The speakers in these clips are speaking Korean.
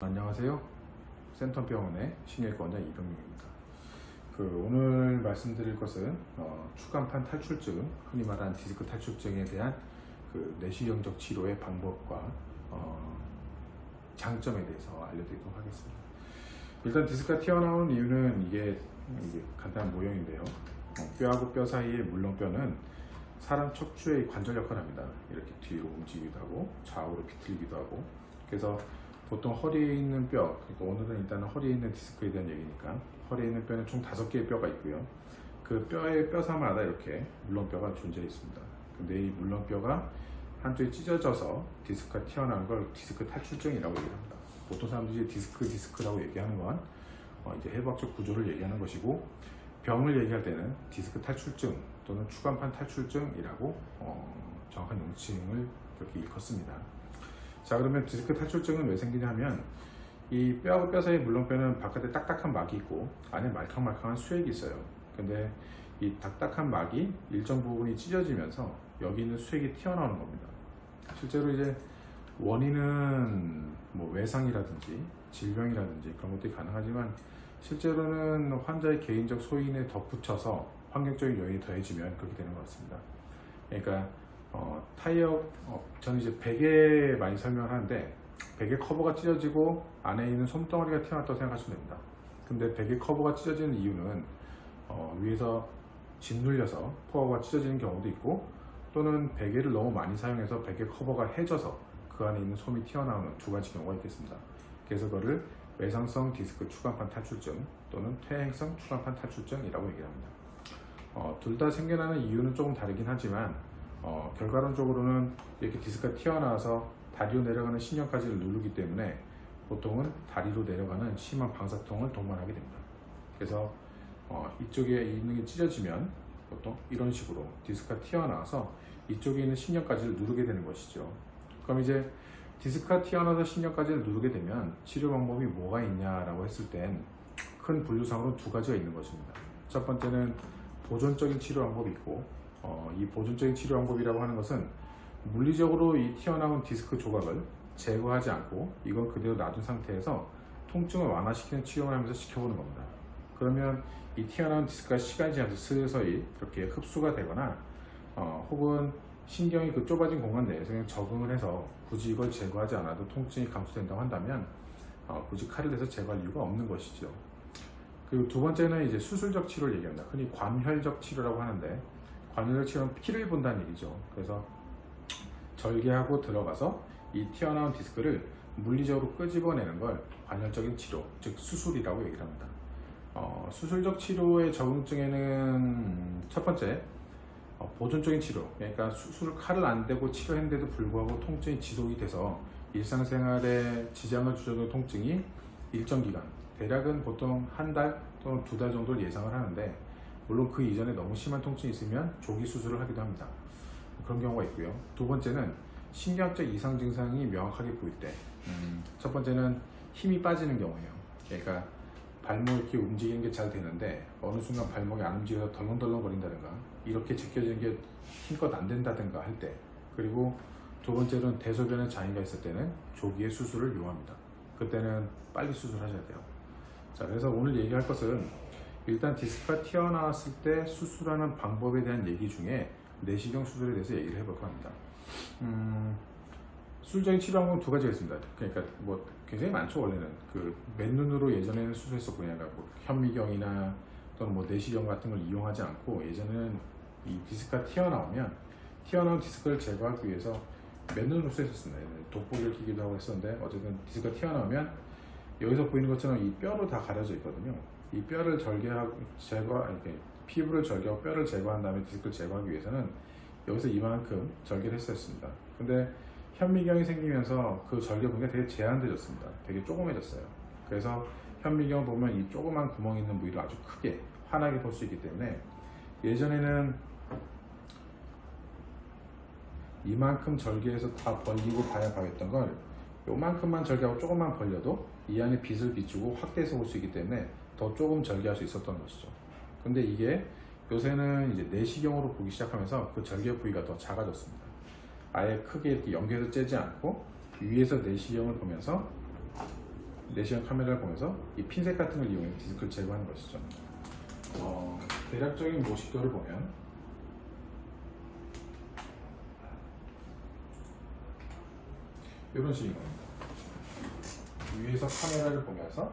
안녕하세요. 센터병원의 신경외과 원장 이병민입니다. 오늘 말씀드릴 것은 추간판 탈출증, 흔히 말하는 디스크 탈출증에 대한 내시경적 치료의 방법과 장점에 대해서 알려드리도록 하겠습니다. 일단 디스크가 튀어나오는 이유는 이게 간단한 모형인데요. 뼈하고 뼈 사이의 물렁뼈는 사람 척추의 관절 역할을 합니다. 이렇게 뒤로 움직이기도 하고 좌우로 비틀기도 하고. 그래서 보통 허리에 있는 뼈, 그러니까 오늘은 일단 허리에 있는 디스크에 대한 얘기니까 허리에 있는 뼈는 총 5개의 뼈가 있고요. 그 뼈의 뼈사마다 이렇게 물렁뼈가 존재해 있습니다. 근데 이 물렁뼈가 한쪽이 찢어져서 디스크가 튀어나온 걸 디스크 탈출증이라고 얘기합니다. 보통 사람들이 디스크라고 얘기하는 건 이제 해부학적 구조를 얘기하는 것이고, 병을 얘기할 때는 디스크 탈출증 또는 추간판 탈출증이라고 정확한 명칭을 그렇게 일컫습니다. 자, 그러면 디스크 탈출증은 왜 생기냐 하면 이 뼈하고 뼈 사이 물렁뼈는 바깥에 딱딱한 막이 있고 안에 말캉말캉한 수액이 있어요. 근데 이 딱딱한 막이 일정 부분이 찢어지면서 여기 있는 수액이 튀어나오는 겁니다. 실제로 이제 원인은 뭐 외상이라든지 질병이라든지 그런 것들이 가능하지만, 실제로는 환자의 개인적 소인에 덧붙여서 환경적인 요인이 더해지면 그렇게 되는 것 같습니다. 그러니까 저는 이제 베개 많이 설명을 하는데, 베개 커버가 찢어지고 안에 있는 솜덩어리가 튀어나왔다고 생각하시면 됩니다. 근데 베개 커버가 찢어지는 이유는 위에서 짓눌려서 코어가 찢어지는 경우도 있고, 또는 베개를 너무 많이 사용해서 베개 커버가 해져서 그 안에 있는 솜이 튀어나오는 두 가지 경우가 있겠습니다. 그래서 그거를 외상성 디스크 추간판 탈출증 또는 퇴행성 추간판 탈출증이라고 얘기를 합니다. 둘 다 생겨나는 이유는 조금 다르긴 하지만 결과론적으로는 이렇게 디스크가 튀어나와서 다리로 내려가는 신경까지를 누르기 때문에 보통은 다리로 내려가는 심한 방사통을 동반하게 됩니다. 그래서 이쪽에 있는 게 찢어지면 보통 이런 식으로 디스크가 튀어나와서 이쪽에 있는 신경까지를 누르게 되는 것이죠. 그럼 이제 디스크가 튀어나와서 신경까지를 누르게 되면 치료 방법이 뭐가 있냐라고 했을 땐 큰 분류상으로 두 가지가 있는 것입니다. 첫 번째는 보존적인 치료 방법이 있고, 이 보존적인 치료 방법이라고 하는 것은 물리적으로 이 튀어나온 디스크 조각을 제거하지 않고 이건 그대로 놔둔 상태에서 통증을 완화시키는 치료를 하면서 지켜보는 겁니다. 그러면 이 튀어나온 디스크가 시간이 지나서 서서히 그렇게 흡수가 되거나 혹은 신경이 그 좁아진 공간 내에서 그냥 적응을 해서 굳이 이걸 제거하지 않아도 통증이 감소된다고 한다면 굳이 칼을 대서 제거할 이유가 없는 것이죠. 그리고 두 번째는 이제 수술적 치료를 얘기합니다. 흔히 관혈적 치료라고 하는데, 관혈적 치료는 피를 본다는 얘기죠. 그래서 절개하고 들어가서 이 튀어나온 디스크를 물리적으로 끄집어내는 걸 관혈적인 치료, 즉 수술이라고 얘기를 합니다. 수술적 치료의 적응증에는 첫 번째, 보존적인 치료, 그러니까 수술 칼을 안 대고 치료했는데도 불구하고 통증이 지속이 돼서 일상생활에 지장을 주는 통증이 일정 기간, 대략은 보통 한 달 또는 2달 정도를 예상을 하는데, 물론 그 이전에 너무 심한 통증이 있으면 조기 수술을 하기도 합니다. 그런 경우가 있고요. 두 번째는 신경학적 이상 증상이 명확하게 보일 때, 첫 번째는 힘이 빠지는 경우예요. 그러니까 발목 이렇게 움직이는 게 잘 되는데 어느 순간 발목이 안 움직여서 덜렁덜렁 거린다든가, 이렇게 제껴지는 게 힘껏 안 된다든가 할 때, 그리고 두 번째로는 대소변에 장애가 있을 때는 조기에 수술을 요합니다. 그때는 빨리 수술하셔야 돼요. 자, 그래서 오늘 얘기할 것은 일단 디스크가 튀어나왔을 때 수술하는 방법에 대한 얘기 중에 내시경 수술에 대해서 얘기를 해볼까 합니다. 수술적인 치료 방법은 두 가지가 있습니다. 그러니까 뭐 굉장히 많죠. 원래는 맨눈으로 예전에는 수술했었고, 그냥 뭐 현미경이나 또는 뭐 내시경 같은 걸 이용하지 않고, 예전에는 이 디스크가 튀어나온 디스크를 제거하기 위해서 맨눈으로 수술했었습니다. 돋보기를 끼기도 하고 했었는데, 어쨌든 디스크가 튀어나오면 여기서 보이는 것처럼 이 뼈로 다 가려져 있거든요. 이 뼈를 이렇게 피부를 절개하고 뼈를 제거한 다음에 디스크를 제거하기 위해서는 여기서 이만큼 절개를 했었습니다. 근데 현미경이 생기면서 그 절개 부위가 되게 제한되어졌습니다. 되게 조그매졌어요. 그래서 현미경을 보면 이 조그만 구멍이 있는 부위를 아주 크게 환하게 볼 수 있기 때문에, 예전에는 이만큼 절개해서 다 벌리고 봐야 봐했던 걸 요만큼만 절개하고 조금만 벌려도 이 안에 빛을 비추고 확대해서 볼 수 있기 때문에 더 조금 절개할 수 있었던 것이죠. 근데 이게 요새는 이제 내시경으로 보기 시작하면서 그 절개 부위가 더 작아졌습니다. 아예 크게 이렇게 연결해서 째지 않고 위에서 내시경을 보면서 내시경 카메라를 보면서 이 핀셋 같은 걸 이용해 디스크를 제거하는 것이죠. 대략적인 모식도를 보면 이런 식인 겁니다. 위에서 카메라를 보면서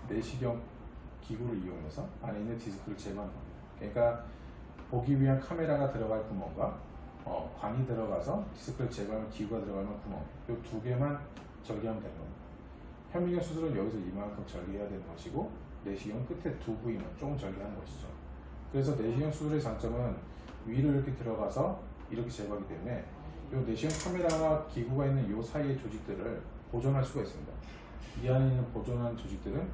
내시경 기구를 이용해서 안에 있는 디스크를 제거하는 겁니다. 그러니까 보기 위한 카메라가 들어갈 구멍과 관이 들어가서 디스크를 제거하는 기구가 들어가는 구멍, 이 두 개만 절개하면 되는 겁니다. 현미경 수술은 여기서 이만큼 절개해야 되는 것이고, 내시경 끝에 두 부위만 조금 절개하는 것이죠. 그래서 내시경 수술의 장점은 위로 이렇게 들어가서 이렇게 제거하기 때문에 이 내시경 카메라와 기구가 있는 이 사이의 조직들을 보존할 수가 있습니다. 이 안에 있는 보존한 조직들은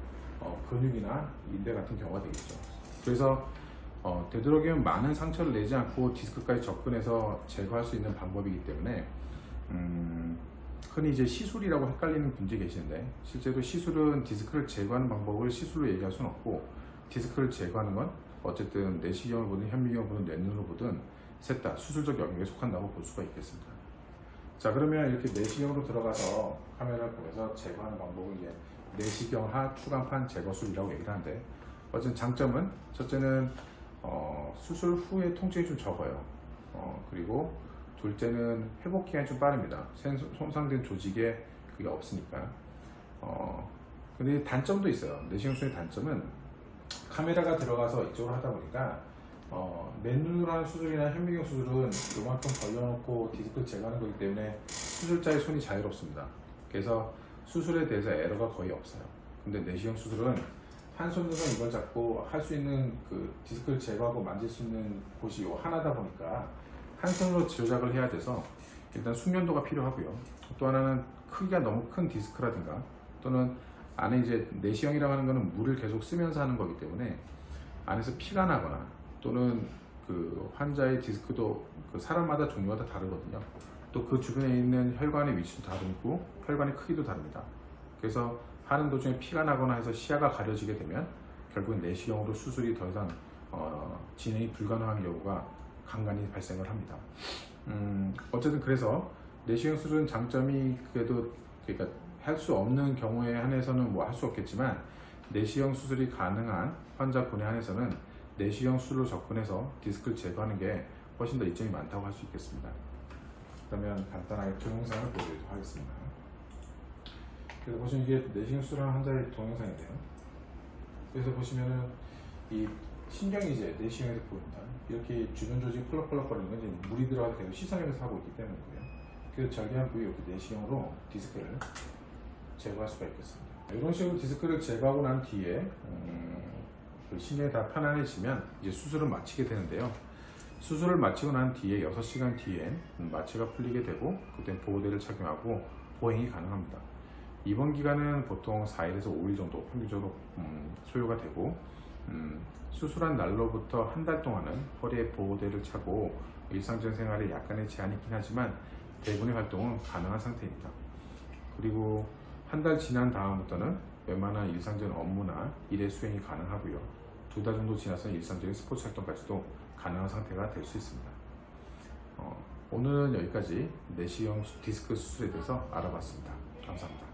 근육이나 인대 같은 경우가 되겠죠. 그래서 되도록이면 많은 상처를 내지 않고 디스크까지 접근해서 제거할 수 있는 방법이기 때문에 흔히 이제 시술이라고 헷갈리는 분들이 계시는데, 실제로 시술은 디스크를 제거하는 방법을 시술로 얘기할 수는 없고, 디스크를 제거하는 건 어쨌든 내시경을 보든 현미경을 보든 렌즈로 보든 셋 다 수술적 영역에 속한다고 볼 수가 있겠습니다. 자, 그러면 이렇게 내시경으로 들어가서 카메라를 보면서 제거하는 방법은 이제 내시경하 추간판 제거술이라고 얘기를 하는데, 어쨌든 장점은 첫째는 수술 후에 통증이 좀 적어요. 그리고 둘째는 회복 기간이 좀 빠릅니다. 손상된 조직에 그게 없으니까. 근데 단점도 있어요. 내시경 수술의 단점은 카메라가 들어가서 이쪽으로 하다 보니까 맨눈으로 하는 수술이나 현미경 수술은 요만큼 벌려놓고 디스크를 제거하는 거기 때문에 수술자의 손이 자유롭습니다. 그래서 수술에 대해서 에러가 거의 없어요. 근데 내시경 수술은 한 손으로 이걸 잡고 할 수 있는 그 디스크를 제거하고 만질 수 있는 곳이 하나다 보니까 한 손으로 조작을 해야 돼서 일단 숙련도가 필요하고요. 또 하나는 크기가 너무 큰 디스크라든가 또는 안에 이제 내시경이라고 하는 거는 물을 계속 쓰면서 하는 거기 때문에 안에서 피가 나거나 또는 그 환자의 디스크도 그 사람마다 종류가 다 다르거든요. 또 그 주변에 있는 혈관의 위치도 다르고 혈관의 크기도 다릅니다. 그래서 하는 도중에 피가 나거나 해서 시야가 가려지게 되면 결국은 내시경으로 수술이 더 이상 진행이 불가능한 경우가 간간히 발생을 합니다. 어쨌든 그래서 내시경 수술은 장점이 그래도 그러니까 할 수 없는 경우에 한해서는 뭐 할 수 없겠지만, 내시경 수술이 가능한 환자군에 한해서는 내시경 수술로 접근해서 디스크를 제거하는 게 훨씬 더 이점이 많다고 할 수 있겠습니다. 그러면 간단하게 동영상을 보여드리도록 하겠습니다. 그래서 보시면 이게 내시경 수술하는 환자의 동영상인데요. 그래서 보시면은 이 신경이 이제 내시경에서 보입니다. 이렇게 주변 조직이 펄럭펄럭거리는 건 이제 물이 들어가서 계속 시선에서 하고 있기 때문이고요. 그래서 절개한 부위 이렇게 내시경으로 디스크를 제거할 수가 있겠습니다. 이런 식으로 디스크를 제거하고 난 뒤에 그 신경이 다 편안해지면 이제 수술을 마치게 되는데요. 수술을 마치고 난 뒤에 6시간 뒤엔 마취가 풀리게 되고, 그때 보호대를 착용하고 보행이 가능합니다. 입원 기간은 보통 4일에서 5일 정도 평균적으로 소요가 되고, 수술한 날로부터 한 달 동안은 허리에 보호대를 차고 일상적인 생활에 약간의 제한이 있긴 하지만 대부분의 활동은 가능한 상태입니다. 그리고 한 달 지난 다음부터는 웬만한 일상적인 업무나 일의 수행이 가능하고요. 2달 정도 지나서는 일상적인 스포츠 활동까지도 가능한 상태가 될 수 있습니다. 오늘은 여기까지 내시경 디스크 수술에 대해서 알아봤습니다. 감사합니다.